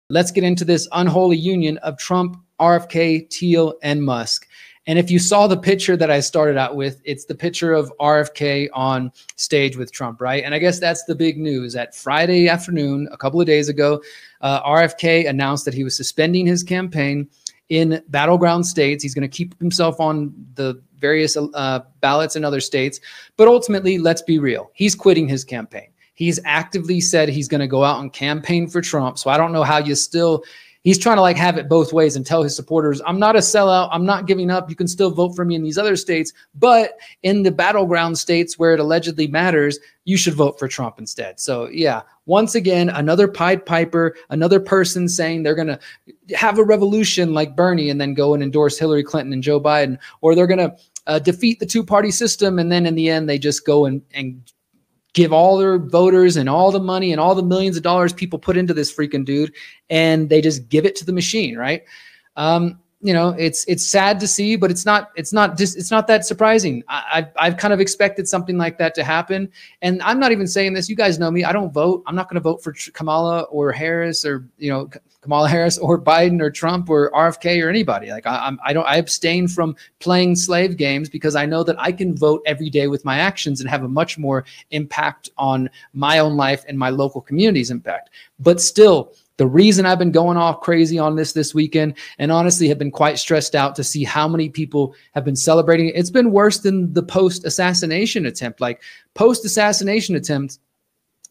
Let's get into this unholy union of Trump, RFK, Thiel, and Musk. And if you saw the picture that I started out with, it's the picture of RFK on stage with Trump, right? And I guess that's the big news. At Friday afternoon, a couple of days ago, RFK announced that he was suspending his campaign in battleground states. He's going to keep himself on the various ballots in other states. But ultimately, let's be real. He's quitting his campaign. He's actively said he's going to go out and campaign for Trump. So I don't know how you still... He's trying to like have it both ways and tell his supporters, I'm not a sellout. I'm not giving up. You can still vote for me in these other states. But in the battleground states where it allegedly matters, you should vote for Trump instead. So yeah, once again, another Pied Piper, another person saying they're going to have a revolution like Bernie and then go and endorse Hillary Clinton and Joe Biden, or they're going to defeat the two-party system. And then in the end, they just go and give all their voters and all the money and all the millions of dollars people put into this freaking dude, and they just give it to the machine, right? You know, it's sad to see, but it's not that surprising. I've kind of expected something like that to happen, and I'm not even saying this. You guys know me. I don't vote. I'm not going to vote for Kamala or Harris or Kamala Harris or Biden or Trump or RFK or anybody. Like I abstain from playing slave games because I know that I can vote every day with my actions and have a much more impact on my own life and my local community's impact. But still, the reason I've been going off crazy on this weekend, and honestly have been quite stressed out to see how many people have been celebrating. It's been worse than the post-assassination attempt. Like post-assassination attempts,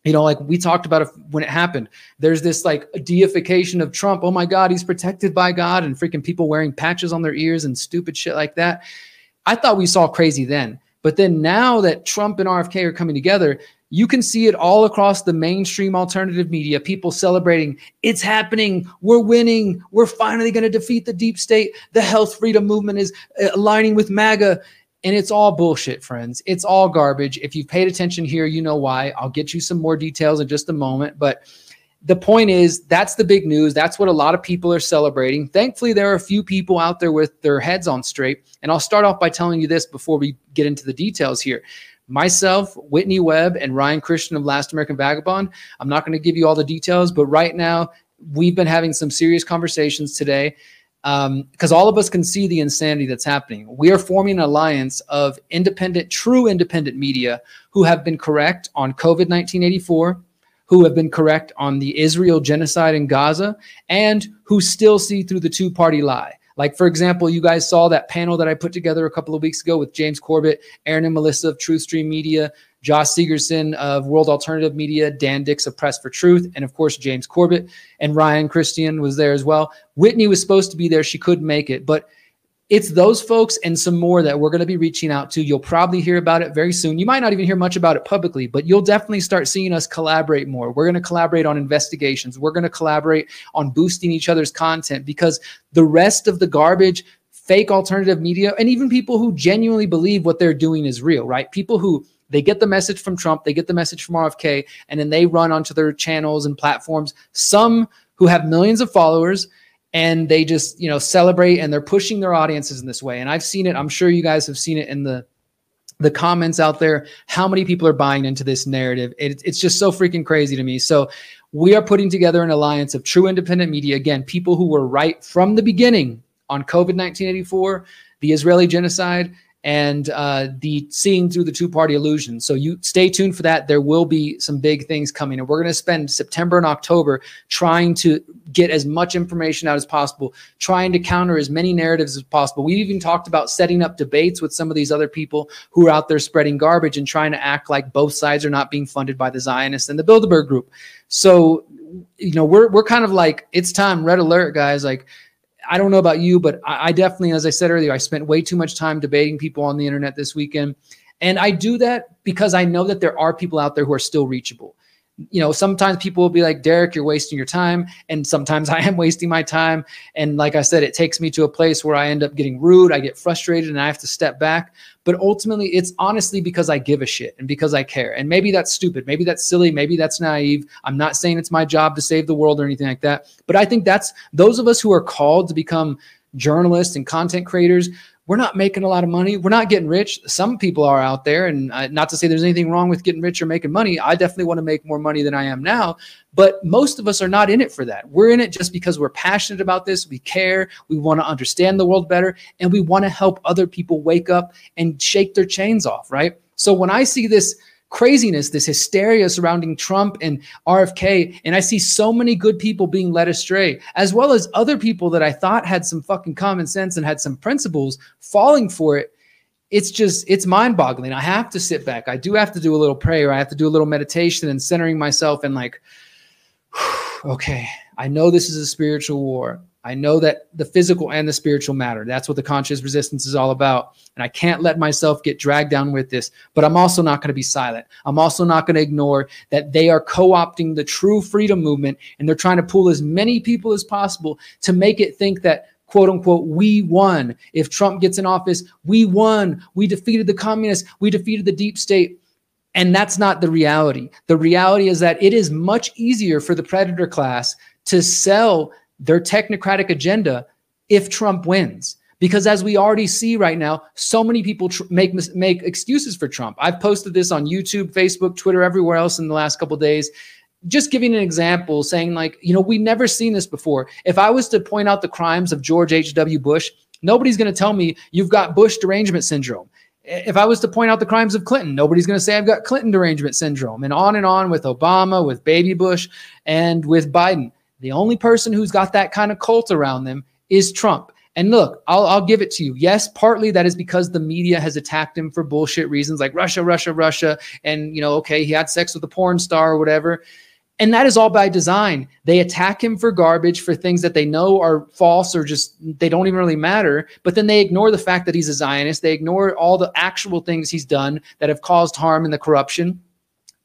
you know, like we talked about when it happened, there's this like deification of Trump. Oh my God, he's protected by God, and freaking people wearing patches on their ears and stupid shit like that. I thought we saw crazy then. But then now that Trump and RFK are coming together, you can see it all across the mainstream alternative media, people celebrating, it's happening, we're winning, we're finally going to defeat the deep state, the health freedom movement is aligning with MAGA, and it's all bullshit, friends. It's all garbage. If you've paid attention here, you know why. I'll get you some more details in just a moment, but the point is, that's the big news. That's what a lot of people are celebrating. Thankfully, there are a few people out there with their heads on straight, and I'll start off by telling you this before we get into the details here. Myself, Whitney Webb, and Ryan Christian of Last American Vagabond, I'm not going to give you all the details, but right now we've been having some serious conversations today because all of us can see the insanity that's happening. We are forming an alliance of independent, true independent media who have been correct on COVID-19 84, who have been correct on the Israel genocide in Gaza, and who still see through the two-party lie. Like, for example, you guys saw that panel that I put together a couple of weeks ago with James Corbett, Aaron and Melissa of TruthStream Media, Josh Segerson of World Alternative Media, Dan Dix of Press for Truth, and of course, James Corbett, and Ryan Christian was there as well. Whitney was supposed to be there. She couldn't make it, but it's those folks and some more that we're going to be reaching out to. You'll probably hear about it very soon. You might not even hear much about it publicly, but you'll definitely start seeing us collaborate more. We're going to collaborate on investigations. We're going to collaborate on boosting each other's content, because the rest of the garbage, fake alternative media, and even people who genuinely believe what they're doing is real, right? People who they get the message from Trump, they get the message from RFK, and then they run onto their channels and platforms. Some who have millions of followers, and they just, you know, celebrate, and they're pushing their audiences in this way. And I've seen it. I'm sure you guys have seen it in the comments out there, how many people are buying into this narrative. It's just so freaking crazy to me. So we are putting together an alliance of true independent media. Again, people who were right from the beginning on COVID-19 84, the Israeli genocide, and the seeing through the two-party illusion. So you stay tuned for that. There will be some big things coming, and we're going to spend September and October trying to get as much information out as possible, trying to counter as many narratives as possible. We even talked about setting up debates with some of these other people who are out there spreading garbage and trying to act like both sides are not being funded by the Zionists and the Bilderberg Group. So, you know, we're kind of like, it's time, red alert, guys. Like, I don't know about you, but I definitely, as I said earlier, I spent way too much time debating people on the internet this weekend. And I do that because I know that there are people out there who are still reachable. You know, sometimes people will be like, Derrick, you're wasting your time. And sometimes I am wasting my time. And like I said, it takes me to a place where I end up getting rude. I get frustrated and I have to step back. But ultimately, it's honestly because I give a shit and because I care. And maybe that's stupid. Maybe that's silly. Maybe that's naive. I'm not saying it's my job to save the world or anything like that. But I think that's those of us who are called to become journalists and content creators, we're not making a lot of money. We're not getting rich. Some people are out there, and not to say there's anything wrong with getting rich or making money. I definitely want to make more money than I am now, but most of us are not in it for that. We're in it just because we're passionate about this. We care. We want to understand the world better, and we want to help other people wake up and shake their chains off, right? So when I see this craziness, this hysteria surrounding Trump and RFK, and I see so many good people being led astray, as well as other people that I thought had some fucking common sense and had some principles falling for it, it's mind-boggling. I have to sit back. I do have to do a little prayer. I have to do a little meditation and centering myself and like, okay, I know this is a spiritual war. I know that the physical and the spiritual matter. That's what the conscious resistance is all about. And I can't let myself get dragged down with this, but I'm also not going to be silent. I'm also not going to ignore that they are co-opting the true freedom movement, and they're trying to pull as many people as possible to make it think that, quote unquote, we won. If Trump gets in office, we won. We defeated the communists. We defeated the deep state. And that's not the reality. The reality is that it is much easier for the predator class to sell their technocratic agenda if Trump wins. Because as we already see right now, so many people make excuses for Trump. I've posted this on YouTube, Facebook, Twitter, everywhere else in the last couple of days, just giving an example, saying like, you know, we've never seen this before. If I was to point out the crimes of George H.W. Bush, nobody's going to tell me you've got Bush derangement syndrome. If I was to point out the crimes of Clinton, nobody's going to say I've got Clinton derangement syndrome, and on with Obama, with baby Bush, and with Biden. The only person who's got that kind of cult around them is Trump. And look, I'll give it to you. Yes, partly that is because the media has attacked him for bullshit reasons like Russia, Russia, Russia. And, you know, okay, he had sex with a porn star or whatever. And that is all by design. They attack him for garbage, for things that they know are false or just they don't even really matter. But then they ignore the fact that he's a Zionist. They ignore all the actual things he's done that have caused harm and the corruption.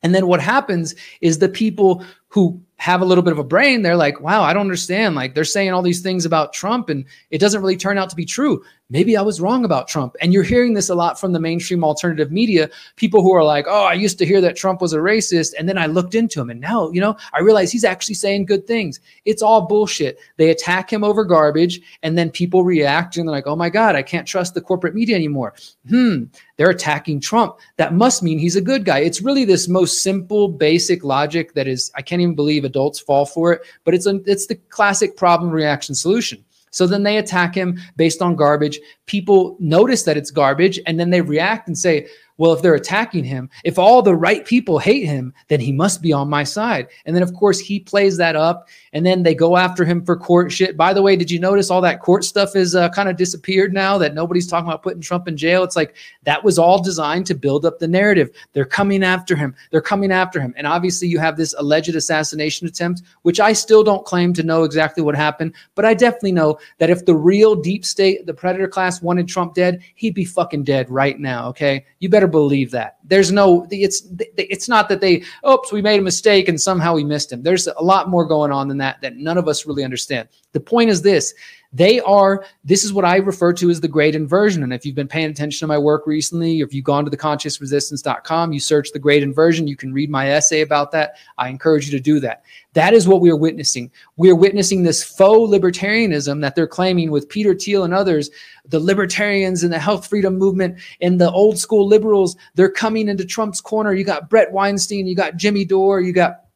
And then what happens is the people who have a little bit of a brain, they're like, wow, I don't understand. Like, they're saying all these things about Trump and it doesn't really turn out to be true. Maybe I was wrong about Trump. And you're hearing this a lot from the mainstream alternative media, people who are like, oh, I used to hear that Trump was a racist. And then I looked into him and now, you know, I realize he's actually saying good things. It's all bullshit. They attack him over garbage. And then people react and they're like, oh my God, I can't trust the corporate media anymore. They're attacking Trump. That must mean he's a good guy. It's really this most simple, basic logic that is, I can't even believe adults fall for it, but it's the classic problem, reaction, solution. So then they attack him based on garbage. People notice that it's garbage, and then they react and say, well, if they're attacking him, if all the right people hate him, then he must be on my side. And then, of course, he plays that up, and then they go after him for court shit. By the way, did you notice all that court stuff is kind of disappeared now, that nobody's talking about putting Trump in jail? It's like that was all designed to build up the narrative. They're coming after him. They're coming after him. And obviously you have this alleged assassination attempt, which I still don't claim to know exactly what happened, but I definitely know that if the real deep state, the predator class wanted Trump dead, he'd be fucking dead right now, okay? You better believe that. There's no, it's not that they, oops, we made a mistake and somehow we missed him. There's a lot more going on than that none of us really understand. The point is this. This is what I refer to as the great inversion. And if you've been paying attention to my work recently, or if you've gone to theconsciousresistance.com, you search the great inversion, you can read my essay about that. I encourage you to do that. That is what we are witnessing. We are witnessing this faux libertarianism that they're claiming with Peter Thiel and others, the libertarians and the health freedom movement and the old school liberals. They're coming into Trump's corner. You got Brett Weinstein, you got Jimmy Dore, you got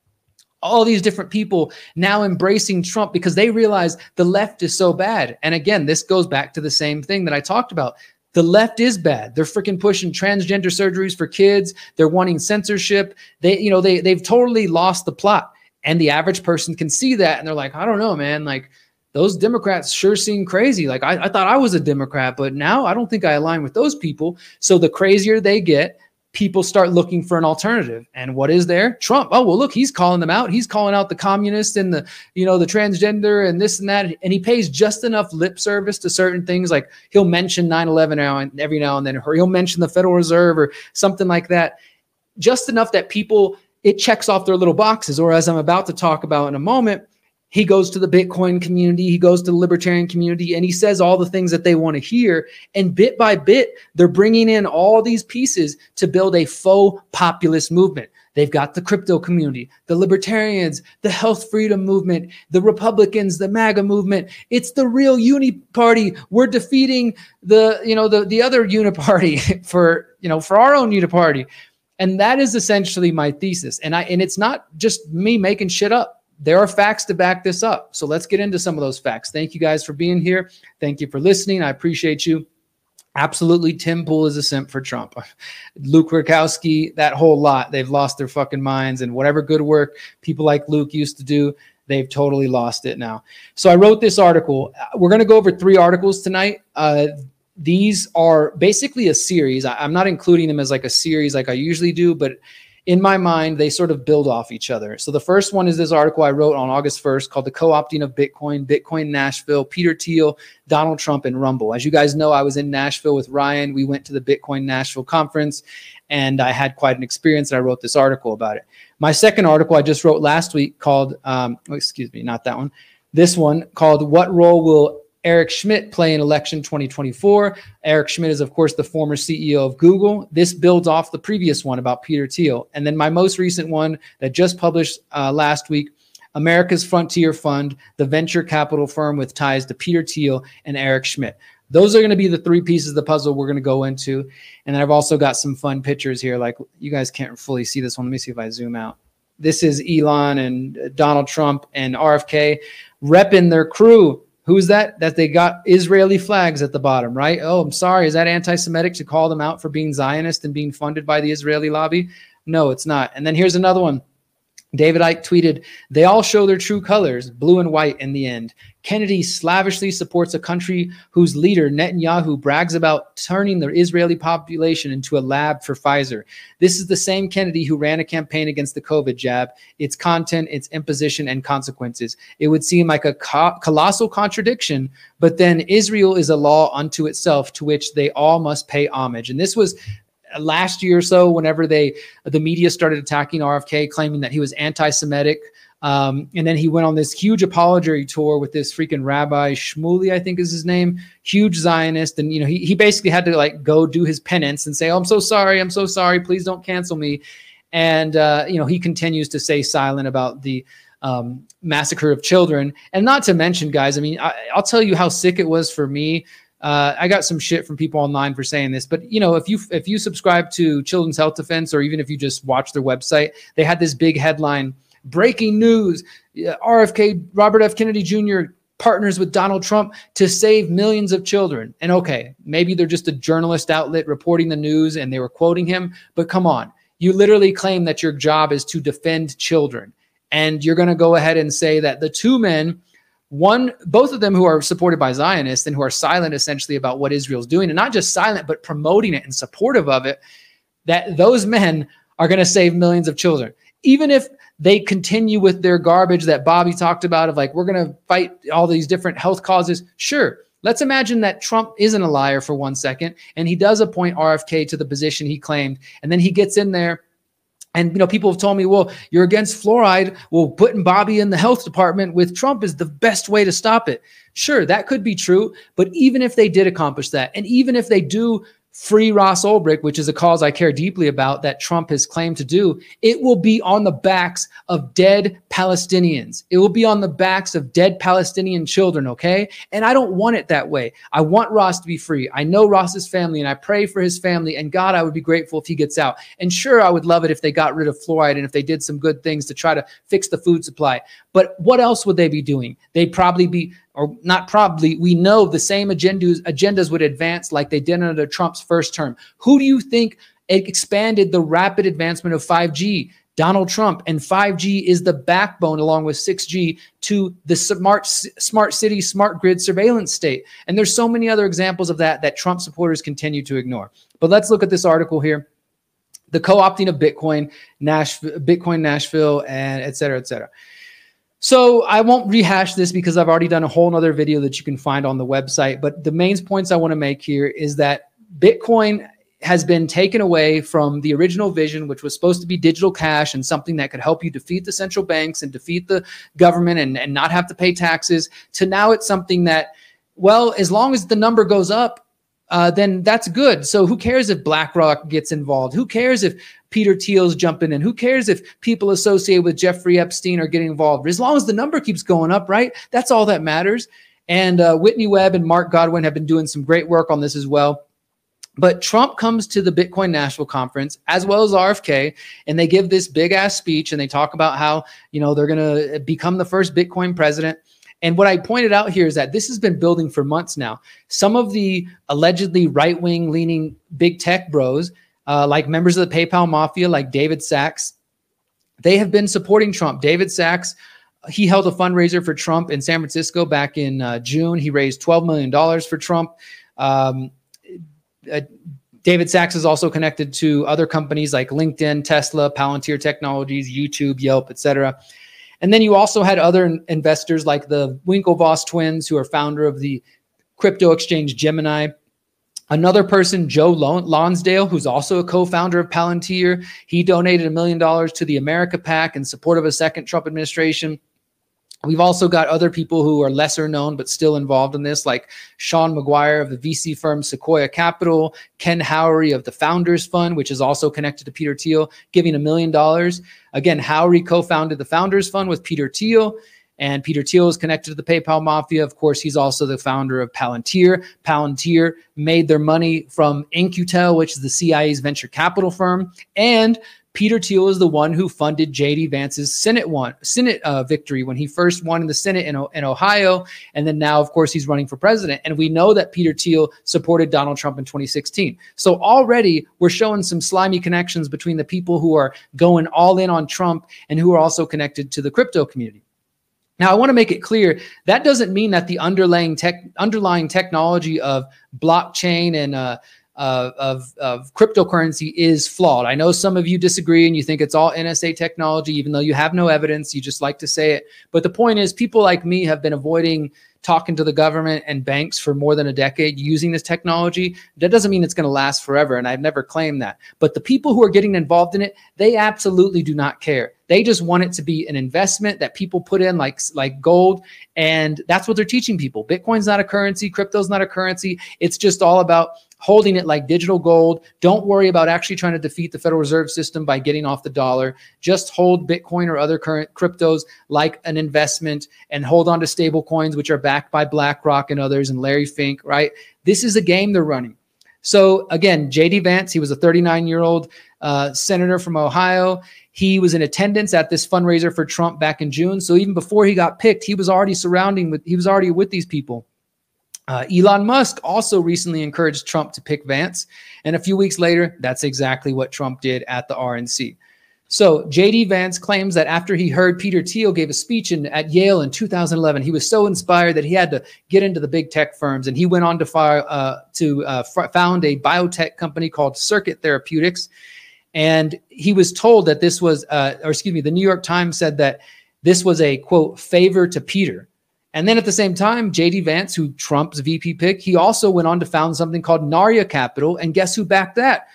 all these different people now embracing Trump because they realize the left is so bad. And again, this goes back to the same thing that I talked about. The left is bad. They're freaking pushing transgender surgeries for kids. They're wanting censorship. They've totally lost the plot. And the average person can see that. And they're like, I don't know, man. Like, those Democrats sure seem crazy. Like, I thought I was a Democrat, but now I don't think I align with those people. So the crazier they get, people start looking for an alternative. And what is there? Trump. Oh, well, look, he's calling them out. He's calling out the communists and the transgender and this and that. And he pays just enough lip service to certain things. Like, he'll mention 9/11 every now and then, or he'll mention the Federal Reserve or something like that. Just enough that people, it checks off their little boxes. Or as I'm about to talk about in a moment, he goes to the Bitcoin community, he goes to the libertarian community, and he says all the things that they want to hear. And bit by bit, they're bringing in all these pieces to build a faux populist movement. They've got the crypto community, the libertarians, the health freedom movement, the Republicans, the MAGA movement. It's the real uniparty. We're defeating the, the other uniparty for our own uniparty. And that is essentially my thesis. And it's not just me making shit up. There are facts to back this up. So let's get into some of those facts. Thank you guys for being here. Thank you for listening. I appreciate you. Absolutely, Tim Pool is a simp for Trump. Luke Rurkowski, that whole lot, they've lost their fucking minds. And whatever good work people like Luke used to do, they've totally lost it now. So I wrote this article. We're going to go over 3 articles tonight. These are basically a series. I'm not including them as like a series like I usually do, but in my mind, they sort of build off each other. So the first one is this article I wrote on August 1st called The Co-opting of Bitcoin, Bitcoin Nashville, Peter Thiel, Donald Trump, and Rumble. As you guys know, I was in Nashville with Ryan. We went to the Bitcoin Nashville conference, and I had quite an experience, and I wrote this article about it. My second article I just wrote last week called, not that one, this one called What Role Will Eric Schmidt play in election 2024. Eric Schmidt is, of course, the former CEO of Google. This builds off the previous one about Peter Thiel. And then my most recent one that just published last week, America's Frontier Fund, the venture capital firm with ties to Peter Thiel and Eric Schmidt. Those are going to be the 3 pieces of the puzzle we're going to go into. And then I've also got some fun pictures here. Like, you guys can't fully see this one. Let me see if I zoom out. This is Elon and Donald Trump and RFK repping their crew. Who's that? That they got Israeli flags at the bottom, right? Oh, I'm sorry. Is that anti-Semitic to call them out for being Zionist and being funded by the Israeli lobby? No, it's not. And then here's another one. David Icke tweeted, they all show their true colors, blue and white in the end. Kennedy slavishly supports a country whose leader, Netanyahu, brags about turning the Israeli population into a lab for Pfizer. This is the same Kennedy who ran a campaign against the COVID jab, its content, its imposition, and consequences. It would seem like a colossal contradiction, but then Israel is a law unto itself to which they all must pay homage. And this was last year or so, whenever the media started attacking RFK, claiming that he was anti-Semitic. And then he went on this huge apology tour with this freaking Rabbi Shmuley, I think is his name, huge Zionist. And, he basically had to like go do his penance and say, oh, I'm so sorry. Please don't cancel me. And, he continues to stay silent about the massacre of children. And not to mention, guys, I'll tell you how sick it was for me. I got some shit from people online for saying this, but if you subscribe to Children's Health Defense, or even if you just watch their website, they had this big headline, breaking news, RFK, Robert F. Kennedy Jr. partners with Donald Trump to save millions of children. And okay, maybe they're just a journalist outlet reporting the news and they were quoting him, but come on, you literally claim that your job is to defend children. And you're going to go ahead and say that the 2 men, both of them who are supported by Zionists and who are silent essentially about what Israel's doing, and not just silent, but promoting it and supportive of it, that those men are going to save millions of children. Even if they continue with their garbage that Bobby talked about of like, we're going to fight all these different health causes. Sure. Let's imagine that Trump isn't a liar for 1 second, and he does appoint RFK to the position he claimed. And then he gets in there. And, people have told me, well, you're against fluoride. Well, putting Bobby in the health department with Trump is the best way to stop it. Sure, that could be true. But even if they did accomplish that, and even if they do free Ross Ulbricht, which is a cause I care deeply about that Trump has claimed to do, it will be on the backs of dead Palestinians. It will be on the backs of dead Palestinian children, okay? And I don't want it that way. I want Ross to be free. I know Ross's family, and I pray for his family, and God, I would be grateful if he gets out. And sure, I would love it if they got rid of fluoride and if they did some good things to try to fix the food supply. But what else would they be doing? They'd probably be, or not probably, we know the same agendas would advance like they did under Trump's first term. Who do you think expanded the rapid advancement of 5G? Donald Trump. And 5G is the backbone, along with 6G, to the smart city, smart grid surveillance state. And there's so many other examples of that Trump supporters continue to ignore. But let's look at this article here. The co-opting of Bitcoin Nashville, and et cetera, et cetera. So I won't rehash this because I've already done a whole nother video that you can find on the website. But the main points I want to make here is that Bitcoin has been taken away from the original vision, which was supposed to be digital cash and something that could help you defeat the central banks and defeat the government and not have to pay taxes, to now it's something that, well, as long as the number goes up, then that's good. So who cares if BlackRock gets involved? Who cares if Peter Thiel's jumping in? Who cares if people associated with Jeffrey Epstein are getting involved? As long as the number keeps going up, right? That's all that matters. And Whitney Webb and Mark Godwin have been doing some great work on this as well. But Trump comes to the Bitcoin National Conference as well as RFK, and they give this big ass speech and they talk about how, you know, they're going to become the first Bitcoin president. And what I pointed out here is that this has been building for months now. Some of the allegedly right-wing leaning big tech bros, like members of the PayPal mafia, like David Sachs, they have been supporting Trump. David Sachs, he held a fundraiser for Trump in San Francisco back in June. He raised $12 million for Trump. David Sachs is also connected to other companies like LinkedIn, Tesla, Palantir Technologies, YouTube, Yelp, etc. And then you also had other investors like the Winklevoss twins, who are founder of the crypto exchange Gemini. Another person, Joe Lonsdale, who's also a co-founder of Palantir. He donated $1 million to the America PAC in support of a second Trump administration. We've also got other people who are lesser known but still involved in this, like Sean McGuire of the VC firm Sequoia Capital, Ken Howery of the Founders Fund, which is also connected to Peter Thiel, giving $1 million. Again, Howery co-founded the Founders Fund with Peter Thiel, and Peter Thiel is connected to the PayPal mafia. Of course, he's also the founder of Palantir. Palantir made their money from Incutel, which is the CIA's venture capital firm, and Peter Thiel is the one who funded J.D. Vance's Senate victory when he first won in the Senate in Ohio. And then now, of course, he's running for president. And we know that Peter Thiel supported Donald Trump in 2016. So already we're showing some slimy connections between the people who are going all in on Trump and who are also connected to the crypto community. Now, I want to make it clear that doesn't mean that the underlying technology of blockchain and of cryptocurrency is flawed. I know some of you disagree and you think it's all NSA technology, even though you have no evidence. You just like to say it. But the point is, people like me have been avoiding talking to the government and banks for more than a decade using this technology. That doesn't mean it's going to last forever, and I've never claimed that. But the people who are getting involved in it, they absolutely do not care. They just want it to be an investment that people put in like gold, and that's what they're teaching people. Bitcoin's not a currency. Crypto's not a currency. It's just all about holding it like digital gold. Don't worry about actually trying to defeat the Federal Reserve System by getting off the dollar. Just hold Bitcoin or other current cryptos like an investment, and hold on to stable coins, which are backed by BlackRock and others and Larry Fink, right? This is a game they're running. So again, J.D. Vance, he was a 39-year-old senator from Ohio. He was in attendance at this fundraiser for Trump back in June. So even before he got picked, he was already with these people. Elon Musk also recently encouraged Trump to pick Vance. And a few weeks later, that's exactly what Trump did at the RNC. So J.D. Vance claims that after he heard Peter Thiel gave a speech at Yale in 2011, he was so inspired that he had to get into the big tech firms. And he went on to found a biotech company called Circuit Therapeutics. And he was told that this was, the New York Times said that this was a, quote, favor to Peter. And then at the same time, J.D. Vance, who Trump's VP pick, he also went on to found something called Narya Capital. And guess who backed that?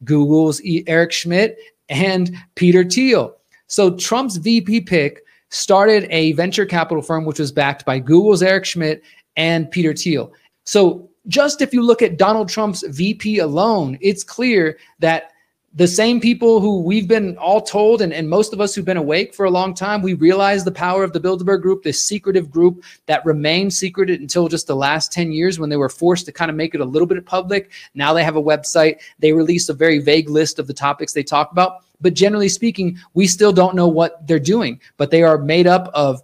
Google's Eric Schmidt and Peter Thiel. So Trump's VP pick started a venture capital firm, which was backed by Google's Eric Schmidt and Peter Thiel. So just if you look at Donald Trump's VP alone, it's clear that the same people who we've been all told, and most of us who've been awake for a long time, we realize the power of the Bilderberg Group, this secretive group that remained secret until just the last 10 years when they were forced to kind of make it a little bit public. Now they have a website. They release a very vague list of the topics they talk about. But generally speaking, we still don't know what they're doing. But they are made up of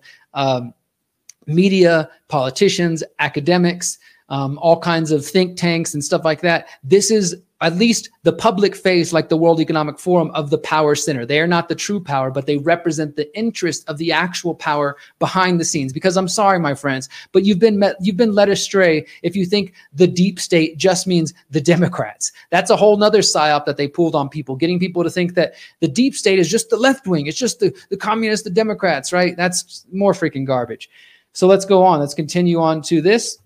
media, politicians, academics, all kinds of think tanks and stuff like that. This is at least the public face, like the World Economic Forum, of the power center. They are not the true power, but they represent the interest of the actual power behind the scenes. Because I'm sorry, my friends, but you've been led astray if you think the deep state just means the Democrats. That's a whole nother psyop that they pulled on people, getting people to think that the deep state is just the left wing. It's just the communists, the Democrats, right? That's more freaking garbage. So let's go on. Let's continue on to this.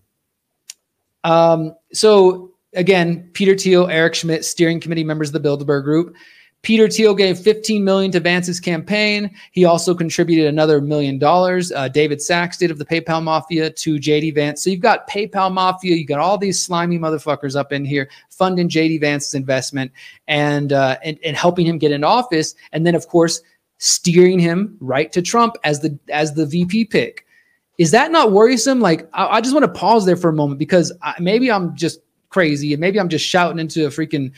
So again, Peter Thiel, Eric Schmidt, steering committee members of the Bilderberg Group. Peter Thiel gave $15 million to Vance's campaign. He also contributed another $1 million. David Sachs did of the PayPal Mafia to JD Vance. So you've got PayPal Mafia. You got all these slimy motherfuckers up in here funding JD Vance's investment and helping him get into office. And then, of course, steering him right to Trump as the VP pick. Is that not worrisome? Like, I just want to pause there for a moment because maybe I'm just crazy and maybe I'm just shouting into a freaking,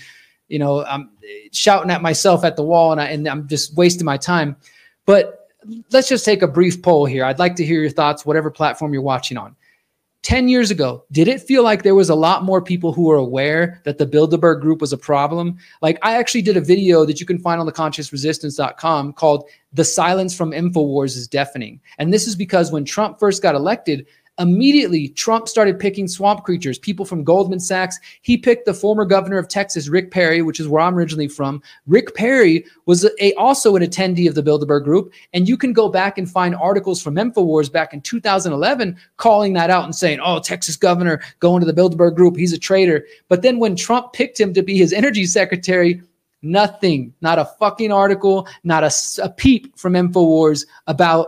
I'm shouting at myself at the wall and I'm just wasting my time. But let's just take a brief poll here. I'd like to hear your thoughts, whatever platform you're watching on. 10 years ago, did it feel like there was a lot more people who were aware that the Bilderberg group was a problem? Like, I actually did a video that you can find on theconsciousresistance.com called "The Silence from InfoWars is Deafening." And this is because when Trump first got elected, immediately Trump started picking swamp creatures, people from Goldman Sachs. He picked the former governor of Texas, Rick Perry, which is where I'm originally from. Rick Perry was also an attendee of the Bilderberg group. And you can go back and find articles from InfoWars back in 2011 calling that out and saying, oh, Texas governor going to the Bilderberg group, he's a traitor. But then when Trump picked him to be his energy secretary, nothing, not a fucking article, not a peep from InfoWars about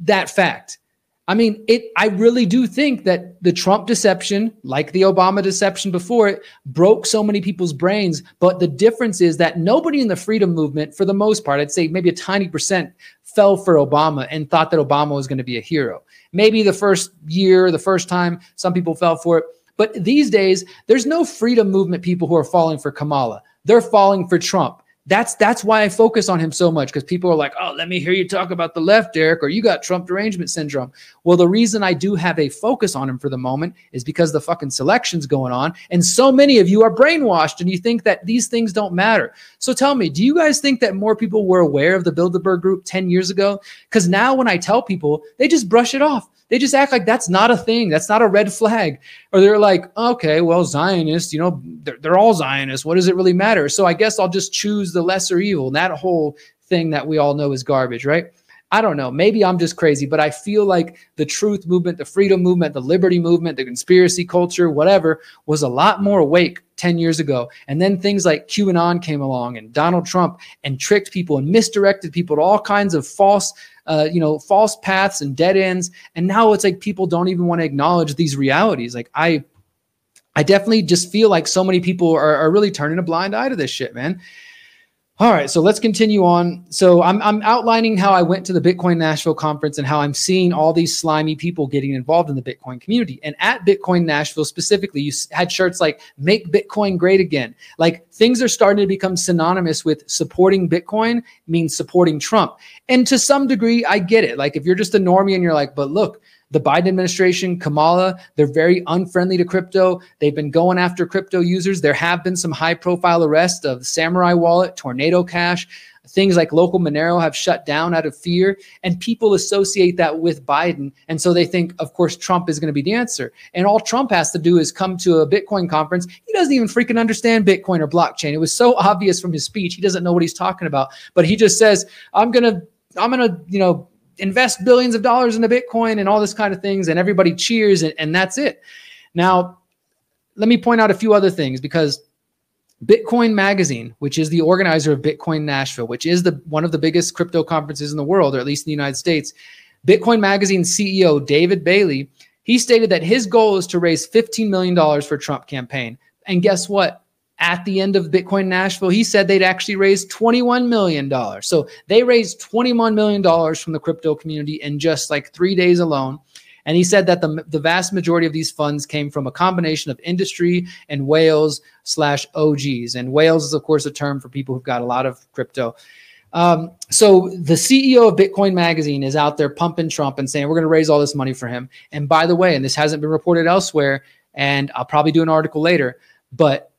that fact. I mean, I really do think that the Trump deception, like the Obama deception before it, broke so many people's brains. But the difference is that nobody in the freedom movement, for the most part, I'd say maybe a tiny percent, fell for Obama and thought that Obama was going to be a hero. Maybe the first year, the first time, some people fell for it. But these days, there's no freedom movement people who are falling for Kamala. They're falling for Trump. That's why I focus on him so much, because people are like, oh, let me hear you talk about the left, Derrick, or you got Trump derangement syndrome. Well, the reason I do have a focus on him for the moment is because the fucking selection's going on. And so many of you are brainwashed and you think that these things don't matter. So tell me, do you guys think that more people were aware of the Bilderberg group 10 years ago? Because now when I tell people, they just brush it off. They just act like that's not a thing. That's not a red flag. Or they're like, okay, well, Zionists, they're all Zionists. What does it really matter? So I guess I'll just choose the lesser evil. And that whole thing that we all know is garbage, right? I don't know. Maybe I'm just crazy, but I feel like the truth movement, the freedom movement, the liberty movement, the conspiracy culture, whatever, was a lot more awake 10 years ago. And then things like QAnon came along and Donald Trump and tricked people and misdirected people to all kinds of false paths and dead ends. And now it's like people don't even want to acknowledge these realities. Like I definitely just feel like so many people are really turning a blind eye to this shit, man. All right, so let's continue on. So I'm outlining how I went to the Bitcoin Nashville conference and how I'm seeing all these slimy people getting involved in the Bitcoin community. And at Bitcoin Nashville specifically, you had shirts like "Make Bitcoin Great Again." Like, things are starting to become synonymous with supporting Bitcoin means supporting Trump. And to some degree, I get it. Like, if you're just a normie and you're like, but look, the Biden administration, Kamala, they're very unfriendly to crypto. They've been going after crypto users. There have been some high-profile arrests of Samurai Wallet, Tornado Cash. Things like Local Monero have shut down out of fear. And people associate that with Biden. And so they think, of course, Trump is going to be the answer. And all Trump has to do is come to a Bitcoin conference. He doesn't even freaking understand Bitcoin or blockchain. It was so obvious from his speech. He doesn't know what he's talking about. But he just says, I'm gonna, invest billions of dollars into Bitcoin and all this kind of things, and everybody cheers, and that's it. Now, let me point out a few other things, because Bitcoin Magazine, which is the organizer of Bitcoin Nashville, which is one of the biggest crypto conferences in the world, or at least in the United States, Bitcoin Magazine CEO David Bailey, he stated that his goal is to raise $15 million for Trump campaign. And guess what? At the end of Bitcoin Nashville, he said they'd actually raised $21 million. So they raised $21 million from the crypto community in just like 3 days alone. And he said that the vast majority of these funds came from a combination of industry and whales/OGs. And whales is, of course, a term for people who've got a lot of crypto. So the CEO of Bitcoin Magazine is out there pumping Trump and saying, we're going to raise all this money for him. And by the way, and this hasn't been reported elsewhere, and I'll probably do an article later, but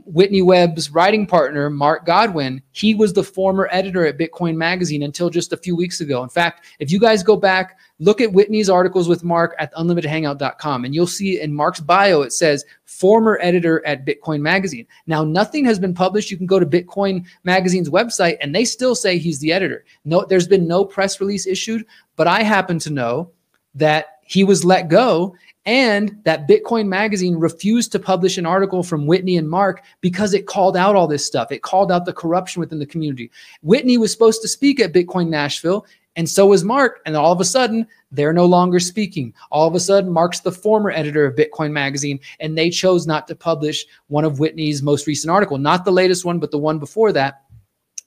Whitney Webb's writing partner, Mark Godwin, he was the former editor at Bitcoin Magazine until just a few weeks ago. In fact, if you guys go back, look at Whitney's articles with Mark at unlimitedhangout.com, and you'll see in Mark's bio, it says former editor at Bitcoin Magazine. Now, nothing has been published. You can go to Bitcoin Magazine's website, and they still say he's the editor. No, there's been no press release issued, but I happen to know that he was let go, and that Bitcoin magazine refused to publish an article from Whitney and Mark because it called out all this stuff. It called out the corruption within the community. Whitney was supposed to speak at Bitcoin Nashville, and so was Mark. And all of a sudden, they're no longer speaking. All of a sudden, Mark's the former editor of Bitcoin magazine, and they chose not to publish one of Whitney's most recent articles, not the latest one, but the one before that.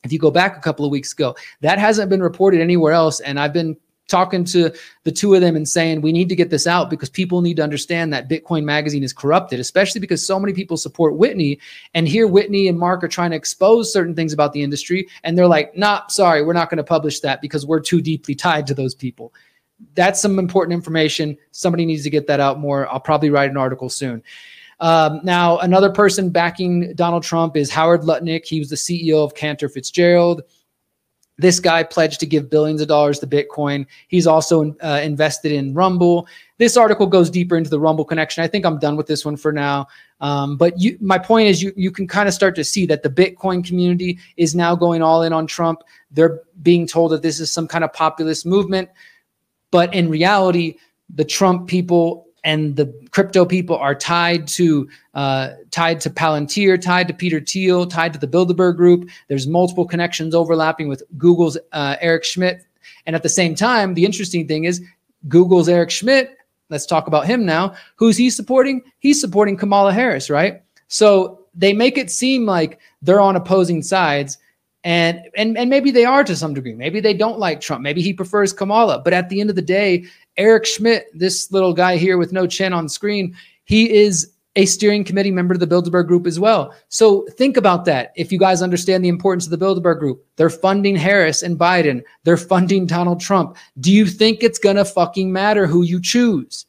If you go back a couple of weeks ago, that hasn't been reported anywhere else. And I've been talking to the two of them and saying, we need to get this out because people need to understand that Bitcoin magazine is corrupted, especially because so many people support Whitney. And here Whitney and Mark are trying to expose certain things about the industry. And they're like, nah, sorry, we're not going to publish that because we're too deeply tied to those people. That's some important information. Somebody needs to get that out more. I'll probably write an article soon. Now, another person backing Donald Trump is Howard Lutnick. He was the CEO of Cantor Fitzgerald. This guy pledged to give billions of dollars to Bitcoin. He's also invested in Rumble. This article goes deeper into the Rumble connection. I think I'm done with this one for now. But my point is you can kind of start to see that the Bitcoin community is now going all in on Trump. They're being told that this is some kind of populist movement. But in reality, the Trump people and the crypto people are tied to Palantir, tied to Peter Thiel, tied to the Bilderberg Group. There's multiple connections overlapping with Google's Eric Schmidt. And at the same time, the interesting thing is Google's Eric Schmidt, let's talk about him now. Who's he supporting? He's supporting Kamala Harris, right? So they make it seem like they're on opposing sides. And maybe they are to some degree. Maybe they don't like Trump. Maybe he prefers Kamala. But at the end of the day, Eric Schmidt, this little guy here with no chin on screen, he is a steering committee member of the Bilderberg Group as well. So think about that. If you guys understand the importance of the Bilderberg Group, they're funding Harris and Biden. They're funding Donald Trump. Do you think it's going to fucking matter who you choose?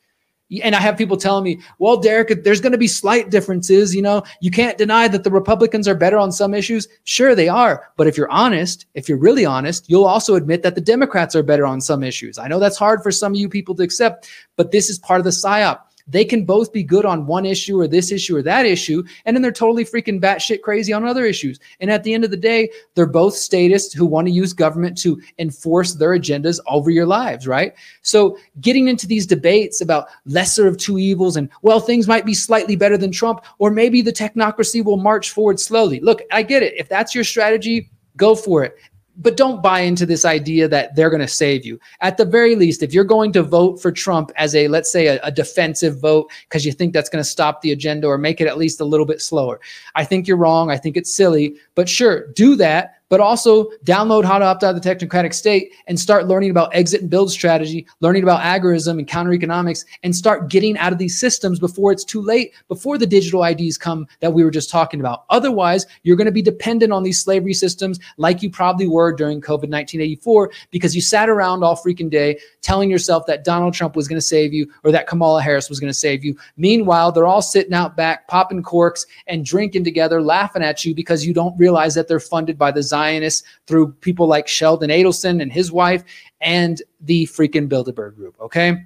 And I have people telling me, well, Derrick, there's going to be slight differences. You know, you can't deny that the Republicans are better on some issues. Sure, they are. But if you're honest, if you're really honest, you'll also admit that the Democrats are better on some issues. I know that's hard for some of you people to accept, but this is part of the psyop. They can both be good on one issue or this issue or that issue, and then they're totally freaking batshit crazy on other issues. And at the end of the day, they're both statists who want to use government to enforce their agendas over your lives, right? So getting into these debates about lesser of two evils and, well, things might be slightly better than Trump, or maybe the technocracy will march forward slowly. Look, I get it. If that's your strategy, go for it. But don't buy into this idea that they're going to save you. At the very least, if you're going to vote for Trump as a, let's say, a defensive vote because you think that's going to stop the agenda or make it at least a little bit slower, I think you're wrong. I think it's silly. But sure, do that. But also download How to Opt Out of the Technocratic State and start learning about exit and build strategy, learning about agorism and counter economics, and start getting out of these systems before it's too late, before the digital IDs come that we were just talking about. Otherwise, you're going to be dependent on these slavery systems like you probably were during COVID 1984 because you sat around all freaking day telling yourself that Donald Trump was going to save you or that Kamala Harris was going to save you. Meanwhile, they're all sitting out back, popping corks and drinking together, laughing at you because you don't realize that they're funded by the Zionists through people like Sheldon Adelson and his wife and the freaking Bilderberg Group. Okay.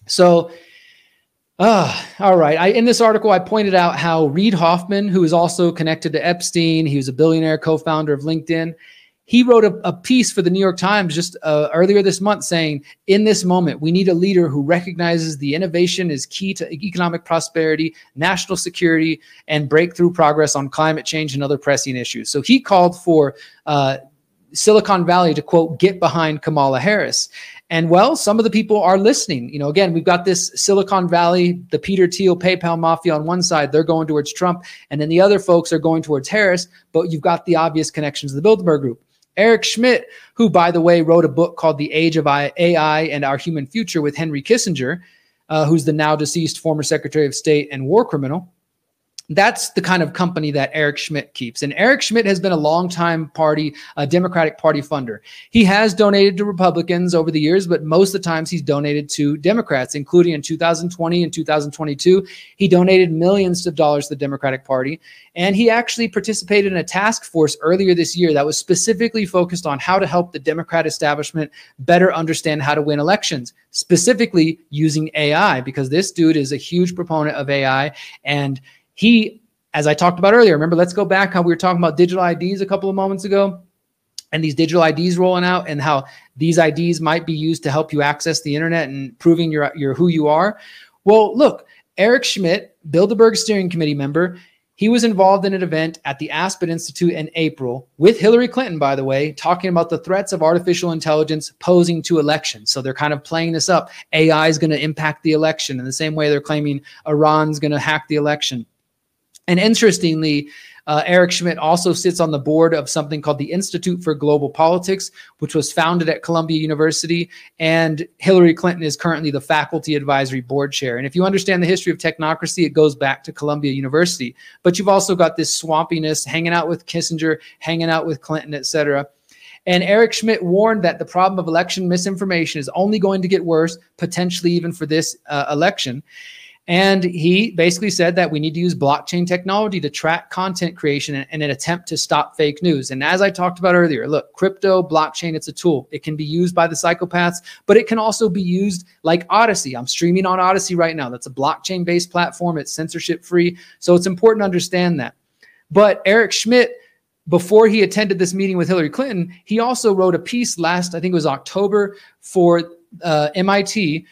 So, all right. In this article, I pointed out how Reid Hoffman, who is also connected to Epstein, he was a billionaire co-founder of LinkedIn. He wrote a piece for the New York Times just earlier this month saying, in this moment, we need a leader who recognizes the innovation is key to economic prosperity, national security, and breakthrough progress on climate change and other pressing issues. So he called for Silicon Valley to, quote, get behind Kamala Harris. And well, some of the people are listening. You know, again, we've got this Silicon Valley, the Peter Thiel, PayPal mafia on one side, they're going towards Trump. And then the other folks are going towards Harris, but you've got the obvious connections to the Bilderberg Group. Eric Schmidt, who, by the way, wrote a book called The Age of AI and Our Human Future with Henry Kissinger, who's the now deceased former Secretary of State and war criminal. That's the kind of company that Eric Schmidt keeps. And Eric Schmidt has been a longtime Democratic Party funder. He has donated to Republicans over the years, but most of the times he's donated to Democrats, including in 2020 and 2022. He donated millions of dollars to the Democratic Party. And he actually participated in a task force earlier this year that was specifically focused on how to help the Democrat establishment better understand how to win elections, specifically using AI, because this dude is a huge proponent of AI. And he, as I talked about earlier, remember, let's go back how we were talking about digital IDs a couple of moments ago. and these digital IDs rolling out, and how these IDs might be used to help you access the internet and proving you're who you are. Well, look, Eric Schmidt, Bilderberg Steering Committee member, he was involved in an event at the Aspen Institute in April with Hillary Clinton, by the way, talking about the threats of artificial intelligence posing to elections. So they're kind of playing this up. AI is going to impact the election in the same way they're claiming Iran's going to hack the election. And interestingly, Eric Schmidt also sits on the board of something called the Institute for Global Politics, which was founded at Columbia University. And Hillary Clinton is currently the faculty advisory board chair. And if you understand the history of technocracy, it goes back to Columbia University. But you've also got this swampiness, hanging out with Kissinger, hanging out with Clinton, et cetera. And Eric Schmidt warned that the problem of election misinformation is only going to get worse, potentially even for this election. And he basically said that we need to use blockchain technology to track content creation in an attempt to stop fake news. And as I talked about earlier, look, crypto, blockchain, it's a tool. It can be used by the psychopaths, but it can also be used like Odyssey. I'm streaming on Odyssey right now. That's a blockchain-based platform. It's censorship-free. So it's important to understand that. But Eric Schmidt, before he attended this meeting with Hillary Clinton, he also wrote a piece last, I think it was October, for MIT.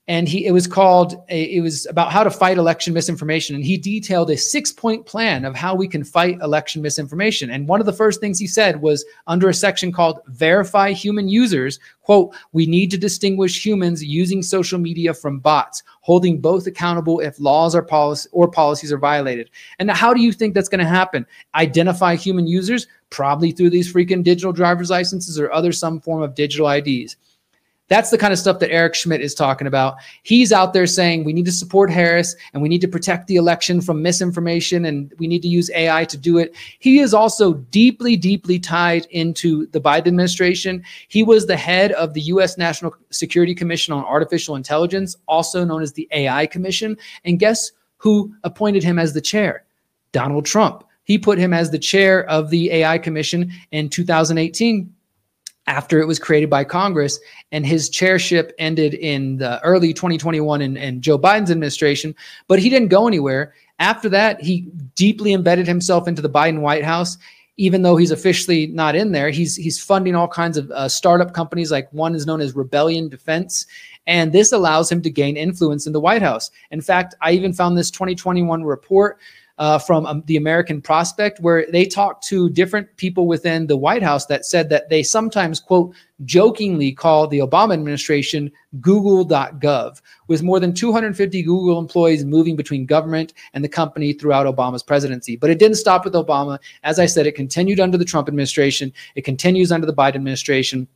And it was about how to fight election misinformation. And he detailed a 6-point plan of how we can fight election misinformation. And one of the first things he said was, under a section called Verify Human Users, quote, we need to distinguish humans using social media from bots, holding both accountable if laws or policies are violated. And how do you think that's going to happen? Identify human users? Probably through these freaking digital driver's licenses or some form of digital IDs. That's the kind of stuff that Eric Schmidt is talking about. He's out there saying we need to support Harris and we need to protect the election from misinformation and we need to use AI to do it. He is also deeply, deeply tied into the Biden administration. He was the head of the U.S. National Security Commission on Artificial Intelligence, also known as the AI Commission. And guess who appointed him as the chair? Donald Trump. He put him as the chair of the AI Commission in 2018. After it was created by Congress, and his chairship ended in the early 2021 in Joe Biden's administration, but he didn't go anywhere. After that, he deeply embedded himself into the Biden White House. Even though he's officially not in there, he's funding all kinds of startup companies, like one is known as Rebellion Defense. And this allows him to gain influence in the White House. In fact, I even found this 2021 report from the American Prospect, where they talked to different people within the White House that said that they sometimes, quote, jokingly call the Obama administration Google.gov, with more than 250 Google employees moving between government and the company throughout Obama's presidency. But it didn't stop with Obama. As I said, it continued under the Trump administration. It continues under the Biden administration.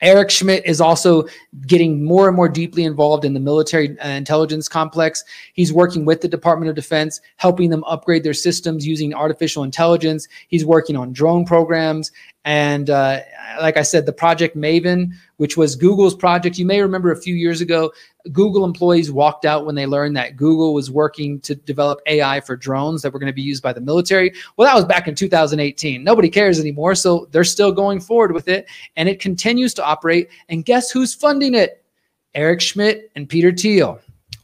Eric Schmidt is also getting more and more deeply involved in the military intelligence complex. He's working with the Department of Defense, helping them upgrade their systems using artificial intelligence. He's working on drone programs. And like I said, the Project Maven, which was Google's project. You may remember a few years ago, Google employees walked out when they learned that Google was working to develop AI for drones that were going to be used by the military. Well, that was back in 2018. Nobody cares anymore, so they're still going forward with it, and it continues to operate. And guess who's funding it? Eric Schmidt and Peter Thiel.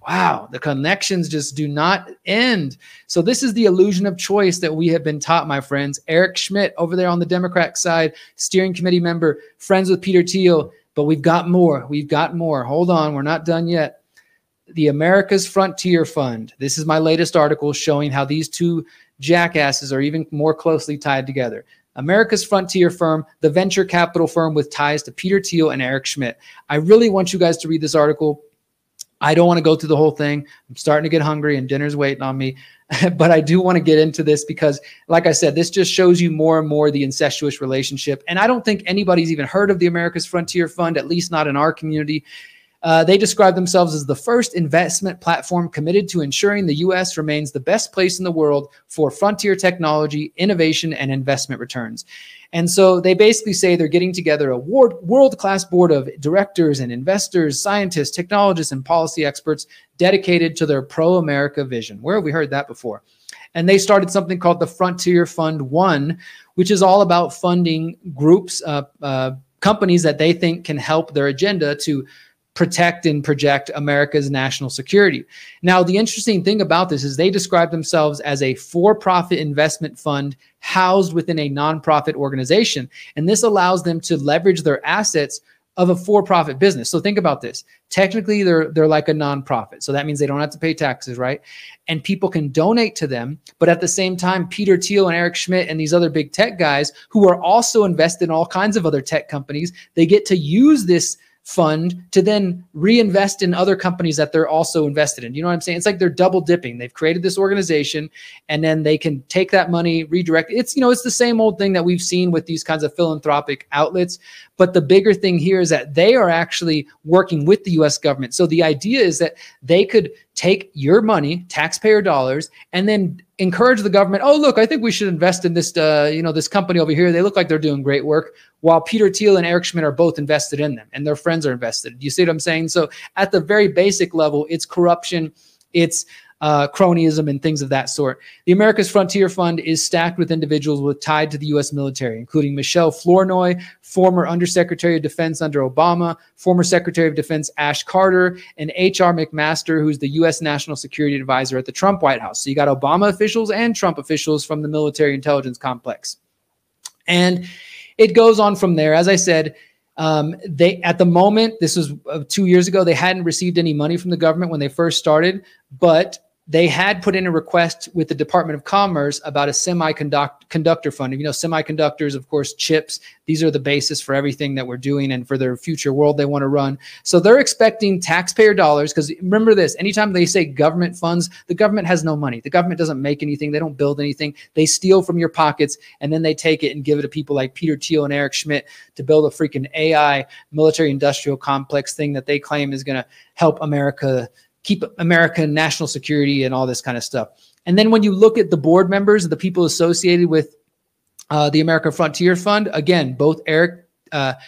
Wow, the connections just do not end. So this is the illusion of choice that we have been taught, my friends. Eric Schmidt over there on the Democrat side, steering committee member, friends with Peter Thiel. But we've got more. We've got more. Hold on. We're not done yet. The America's Frontier Fund. This is my latest article showing how these two jackasses are even more closely tied together. America's Frontier firm, the venture capital firm with ties to Peter Thiel and Eric Schmidt. I really want you guys to read this article. I don't want to go through the whole thing. I'm starting to get hungry and dinner's waiting on me. But I do want to get into this because, like I said, this just shows you more and more the incestuous relationship. And I don't think anybody's even heard of the America's Frontier Fund, at least not in our community. They describe themselves as the first investment platform committed to ensuring the U.S. remains the best place in the world for frontier technology, innovation, and investment returns. And so they basically say they're getting together a world-class board of directors and investors, scientists, technologists, and policy experts dedicated to their pro-America vision. Where have we heard that before? And they started something called the Frontier Fund One, which is all about funding groups, companies that they think can help their agenda to protect and project America's national security. Now, the interesting thing about this is they describe themselves as a for-profit investment fund housed within a nonprofit organization. And this allows them to leverage their assets of a for-profit business. So think about this. Technically, they're like a nonprofit. So that means they don't have to pay taxes, right? And people can donate to them. But at the same time, Peter Thiel and Eric Schmidt and these other big tech guys who are also invested in all kinds of other tech companies, they get to use this fund to then reinvest in other companies that they're also invested in. You know what I'm saying? It's like they're double dipping. They've created this organization and then they can take that money, redirect. It's, you know, it's the same old thing that we've seen with these kinds of philanthropic outlets. But the bigger thing here is that they are actually working with the US government. So the idea is that they could take your money, taxpayer dollars, and then encourage the government. Oh, look, I think we should invest in this, this company over here. They look like they're doing great work, while Peter Thiel and Eric Schmidt are both invested in them and their friends are invested. You see what I'm saying? So at the very basic level, it's corruption, it's cronyism and things of that sort. The America's Frontier Fund is stacked with individuals tied to the U.S. military, including Michelle Flournoy, former Undersecretary of Defense under Obama, former Secretary of Defense Ash Carter, and H.R. McMaster, who's the U.S. National Security Advisor at the Trump White House. So you got Obama officials and Trump officials from the military intelligence complex. And it goes on from there. As I said, they, at the moment, this was 2 years ago, they hadn't received any money from the government when they first started, but they had put in a request with the Department of Commerce about a semiconductor fund. You know, semiconductors, of course, chips, these are the basis for everything that we're doing and for their future world they want to run. So they're expecting taxpayer dollars, because remember this, anytime they say government funds, the government has no money. The government doesn't make anything. They don't build anything. They steal from your pockets, and then they take it and give it to people like Peter Thiel and Eric Schmidt to build a freaking AI military industrial complex thing that they claim is going to help America keep American national security and all this kind of stuff. And then when you look at the board members, the people associated with the American Frontier Fund, again, both Eric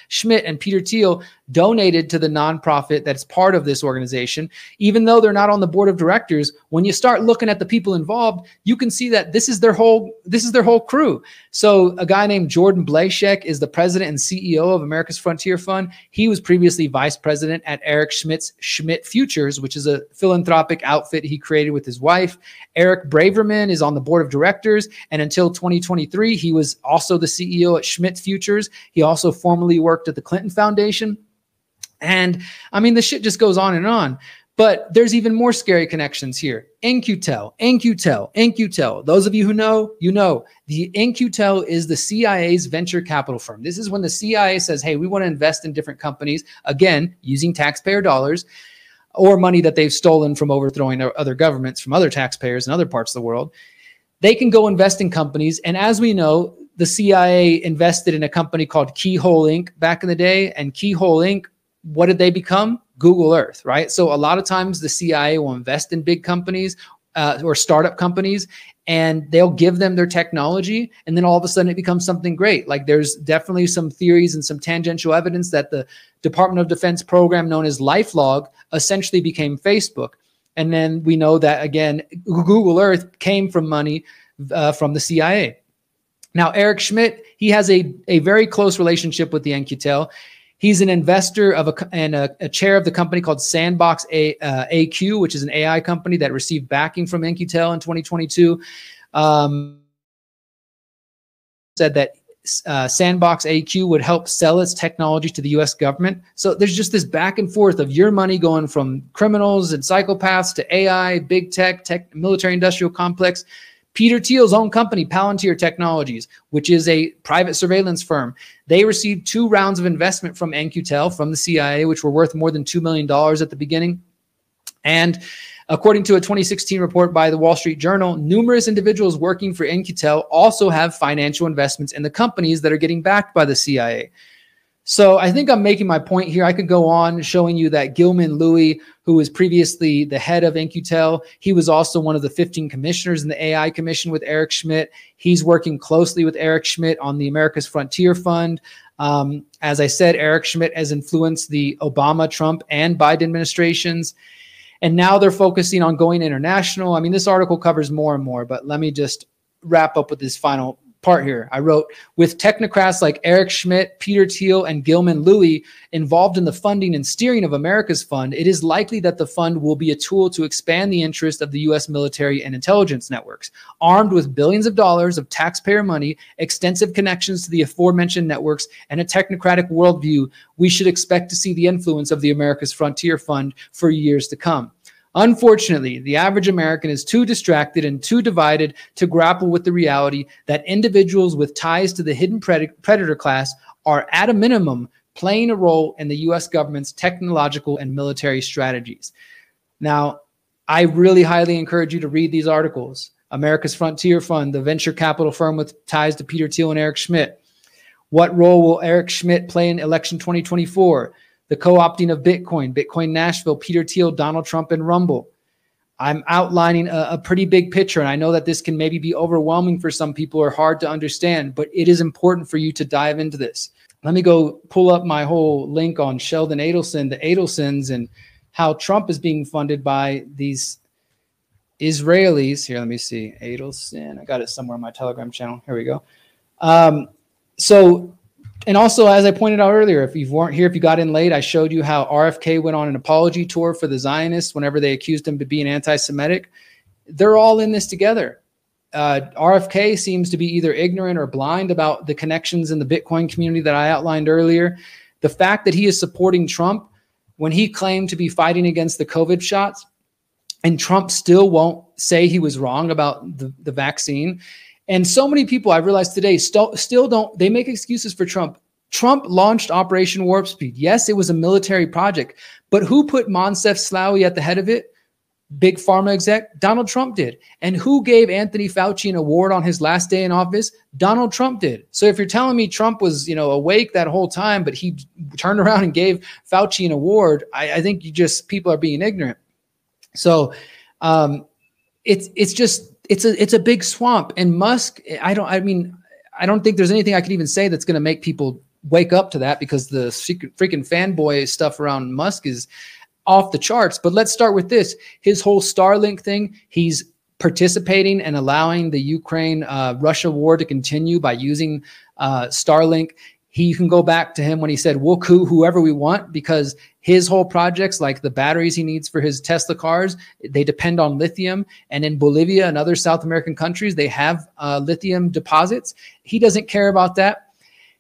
Schmidt and Peter Thiel donated to the nonprofit that's part of this organization. Even though they're not on the board of directors, when you start looking at the people involved, you can see that this is their whole crew. So a guy named Jordan Blaychek is the president and CEO of America's Frontier Fund. He was previously vice president at Eric Schmidt's Schmidt Futures, which is a philanthropic outfit he created with his wife. Eric Braverman is on the board of directors, and until 2023, he was also the CEO at Schmidt Futures. He also formerly worked at the Clinton Foundation. And I mean, the shit just goes on and on. But there's even more scary connections here. In-Q-Tel. Those of you who know, you know. The In-Q-Tel is the CIA's venture capital firm. This is when the CIA says, hey, we want to invest in different companies, again, using taxpayer dollars or money that they've stolen from overthrowing other governments from other taxpayers in other parts of the world. They can go invest in companies. And as we know, the CIA invested in a company called Keyhole Inc. back in the day. And Keyhole Inc., what did they become? Google Earth, right? So a lot of times the CIA will invest in big companies or startup companies, and they'll give them their technology, and then all of a sudden it becomes something great. Like there's definitely some theories and some tangential evidence that the Department of Defense program known as LifeLog essentially became Facebook. And then we know that, again, Google Earth came from money from the CIA. Now, Eric Schmidt, he has a very close relationship with the In-Q-Tel. He's an investor of a chair of the company called Sandbox AQ, which is an AI company that received backing from In-Q-Tel in 2022. Said that Sandbox AQ would help sell its technology to the U.S. government. So there's just this back and forth of your money going from criminals and psychopaths to AI, big tech, military industrial complex. Peter Thiel's own company, Palantir Technologies, which is a private surveillance firm, they received 2 rounds of investment from In-Q-Tel, from the CIA, which were worth more than $2 million at the beginning. And according to a 2016 report by the Wall Street Journal, numerous individuals working for In-Q-Tel also have financial investments in the companies that are getting backed by the CIA. So I think I'm making my point here. I could go on showing you that Gilman Louis, who was previously the head of In-Q-Tel, he was also one of the 15 commissioners in the AI Commission with Eric Schmidt. He's working closely with Eric Schmidt on the America's Frontier Fund. As I said, Eric Schmidt has influenced the Obama, Trump, and Biden administrations. And now they're focusing on going international. I mean, this article covers more and more, but let me just wrap up with this final part here. I wrote, with technocrats like Eric Schmidt, Peter Thiel, and Gilman Louie involved in the funding and steering of America's fund, it is likely that the fund will be a tool to expand the interest of the U.S. military and intelligence networks. Armed with billions of dollars of taxpayer money, extensive connections to the aforementioned networks, and a technocratic worldview, we should expect to see the influence of the America's Frontier Fund for years to come. Unfortunately, the average American is too distracted and too divided to grapple with the reality that individuals with ties to the hidden predator class are, at a minimum, playing a role in the U.S. government's technological and military strategies. Now, I really highly encourage you to read these articles. America's Frontier Fund, the venture capital firm with ties to Peter Thiel and Eric Schmidt. What role will Eric Schmidt play in election 2024? The co-opting of Bitcoin, Bitcoin Nashville, Peter Thiel, Donald Trump, and Rumble. I'm outlining a pretty big picture, and I know that this can maybe be overwhelming for some people or hard to understand, but it is important for you to dive into this. Let me go pull up my whole link on Sheldon Adelson, the Adelsons, and how Trump is being funded by these Israelis. Here, let me see. Adelson. I got it somewhere on my Telegram channel. Here we go. And also, as I pointed out earlier, if you weren't here, if you got in late, I showed you how RFK went on an apology tour for the Zionists whenever they accused him of being anti-Semitic. They're all in this together. RFK seems to be either ignorant or blind about the connections in the Bitcoin community that I outlined earlier. The fact that he is supporting Trump when he claimed to be fighting against the COVID shots, and Trump still won't say he was wrong about the vaccine. And so many people, I realized today, still don't, they make excuses for Trump. Trump launched Operation Warp Speed. Yes, it was a military project, but who put Moncef Slaoui at the head of it? Big pharma exec? Donald Trump did. And who gave Anthony Fauci an award on his last day in office? Donald Trump did. So if you're telling me Trump was, awake that whole time, but he turned around and gave Fauci an award, I think people are being ignorant. So it's a big swamp. And Musk, I don't think there's anything I could even say that's going to make people wake up to that, because the freaking fanboy stuff around Musk is off the charts. But let's start with this. His whole Starlink thing, he's participating and allowing the Ukraine-Russia war to continue by using Starlink. You can go back to him when he said, we'll coup whoever we want, because his whole projects, like the batteries he needs for his Tesla cars, they depend on lithium. And in Bolivia and other South American countries, they have lithium deposits. He doesn't care about that.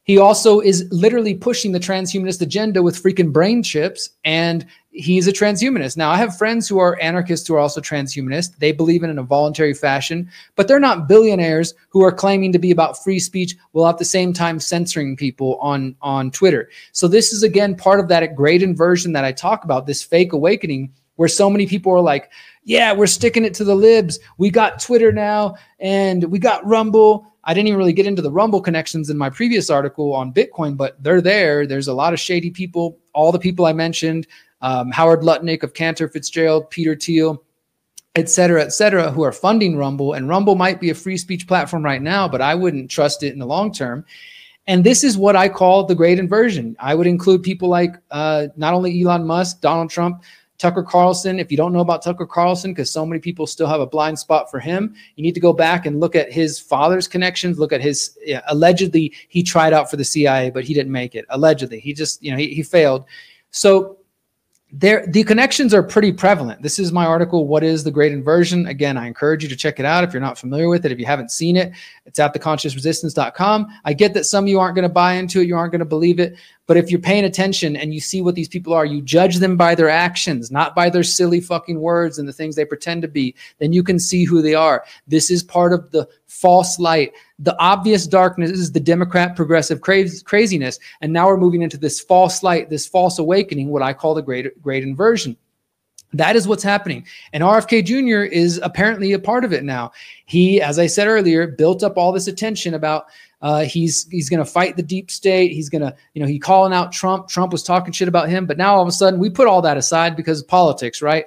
He also is literally pushing the transhumanist agenda with freaking brain chips, and he's a transhumanist. Now, I have friends who are anarchists who are also transhumanists. They believe in a voluntary fashion, but they're not billionaires who are claiming to be about free speech while at the same time censoring people on Twitter. So this is, again, part of that great inversion that I talk about, this fake awakening, where so many people are like, yeah, we're sticking it to the libs. We got Twitter now, and we got Rumble. I didn't even really get into the Rumble connections in my previous article on Bitcoin, but they're there. There's a lot of shady people, all the people I mentioned, Howard Lutnick of Cantor Fitzgerald, Peter Thiel, et cetera, who are funding Rumble. And Rumble might be a free speech platform right now, but I wouldn't trust it in the long term. And this is what I call the great inversion. I would include people like not only Elon Musk, Donald Trump, Tucker Carlson. If you don't know about Tucker Carlson, because so many people still have a blind spot for him, you need to go back and look at his father's connections. Look at his, allegedly, he tried out for the CIA, but he didn't make it. Allegedly, he just, he failed. So the connections are pretty prevalent. This is my article, What is the Great Inversion? Again, I encourage you to check it out if you're not familiar with it. If you haven't seen it, it's at theconsciousresistance.com. I get that some of you aren't going to buy into it. You aren't going to believe it. But if you're paying attention and you see what these people are, you judge them by their actions, not by their silly fucking words and the things they pretend to be, then you can see who they are. This is part of the false light. The obvious darkness is the Democrat progressive craziness. And now we're moving into this false light, this false awakening, what I call the great inversion. That is what's happening. And RFK Jr. is apparently a part of it now. He, as I said earlier, built up all this attention about he's going to fight the deep state. He's going to, he calling out Trump. Trump was talking shit about him. But now all of a sudden we put all that aside because of politics, right?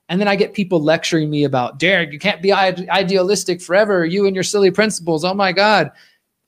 And then I get people lecturing me about, Derrick, you can't be idealistic forever. You and your silly principles. Oh my God.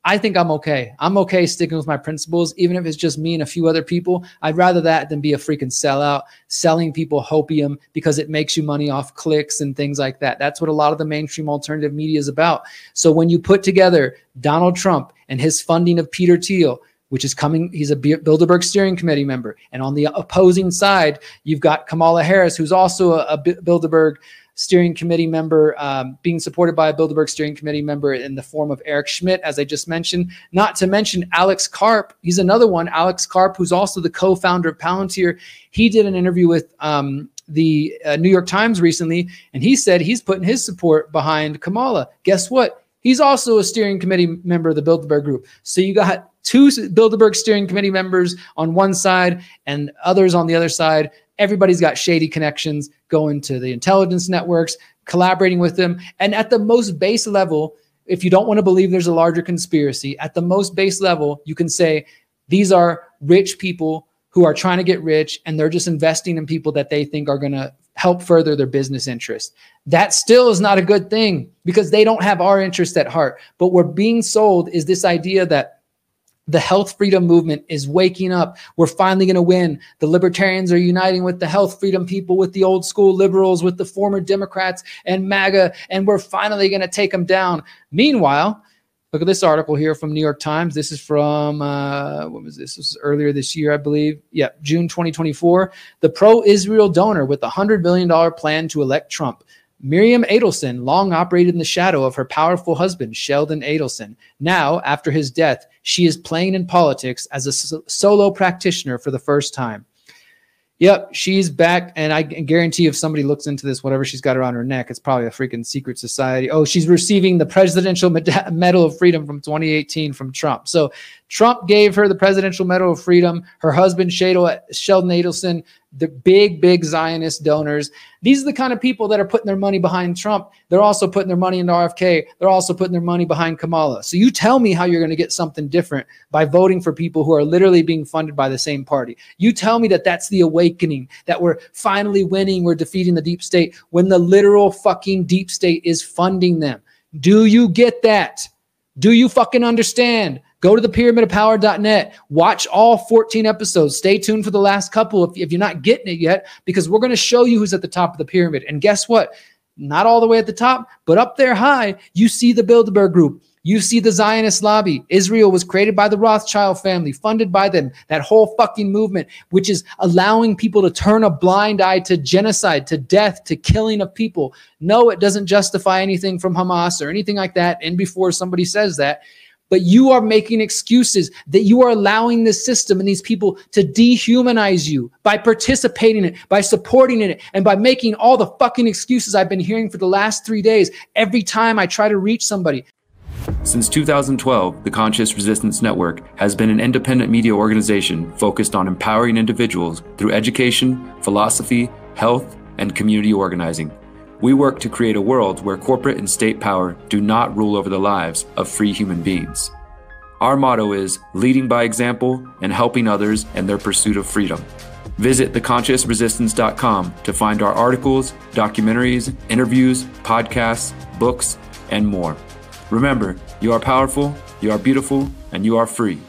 I think I'm okay. I'm okay sticking with my principles, even if it's just me and a few other people. I'd rather that than be a freaking sellout, selling people hopium because it makes you money off clicks and things like that. That's what a lot of the mainstream alternative media is about. So when you put together Donald Trump and his funding of Peter Thiel, which is coming, he's a Bilderberg steering committee member. And on the opposing side, you've got Kamala Harris, who's also a Bilderberg steering committee member, being supported by a Bilderberg steering committee member in the form of Eric Schmidt, as I just mentioned. Not to mention Alex Karp. He's another one, Alex Karp, who's also the co-founder of Palantir. He did an interview with the New York Times recently, and he said he's putting his support behind Kamala. Guess what? He's also a steering committee member of the Bilderberg group. So you got two Bilderberg steering committee members on one side and others on the other side. Everybody's got shady connections going to the intelligence networks, collaborating with them. And at the most base level, if you don't want to believe there's a larger conspiracy, at the most base level, you can say these are rich people who are trying to get rich, and they're just investing in people that they think are going to help further their business interests. That still is not a good thing because they don't have our interest at heart. But we're being sold is this idea that the health freedom movement is waking up. We're finally going to win. The libertarians are uniting with the health freedom people, with the old school liberals, with the former Democrats and MAGA, and we're finally going to take them down. Meanwhile, look at this article here from New York Times. This is from, what was this? This was earlier this year, I believe. Yeah, June 2024. The pro-Israel donor with a $100 million plan to elect Trump. Miriam Adelson long operated in the shadow of her powerful husband, Sheldon Adelson. Now, after his death, she is playing in politics as a solo practitioner for the first time. Yep, she's back, and I guarantee if somebody looks into this, whatever she's got around her neck, it's probably a freaking secret society. Oh, she's receiving the Presidential Medal of Freedom from 2018 from Trump. So Trump gave her the Presidential Medal of Freedom. Her husband, Sheldon Adelson, the big Zionist donors. These are the kind of people that are putting their money behind Trump. They're also putting their money into RFK. They're also putting their money behind Kamala. So you tell me how you're going to get something different by voting for people who are literally being funded by the same party. You tell me that that's the awakening, that we're finally winning, we're defeating the deep state, when the literal fucking deep state is funding them. Do you get that? Do you fucking understand? Go to thepyramidofpower.net. Watch all 14 episodes. Stay tuned for the last couple if you're not getting it yet, because we're going to show you who's at the top of the pyramid. And guess what? Not all the way at the top, but up there high, you see the Bilderberg group. You see the Zionist lobby. Israel was created by the Rothschild family, funded by them. That whole fucking movement, which is allowing people to turn a blind eye to genocide, to death, to killing of people. No, it doesn't justify anything from Hamas or anything like that. And before somebody says that, but you are making excuses that you are allowing this system and these people to dehumanize you by participating in it, by supporting in it, and by making all the fucking excuses I've been hearing for the last 3 days every time I try to reach somebody. Since 2012, the Conscious Resistance Network has been an independent media organization focused on empowering individuals through education, philosophy, health, and community organizing. We work to create a world where corporate and state power do not rule over the lives of free human beings. Our motto is leading by example and helping others in their pursuit of freedom. Visit theconsciousresistance.com to find our articles, documentaries, interviews, podcasts, books, and more. Remember, you are powerful, you are beautiful, and you are free.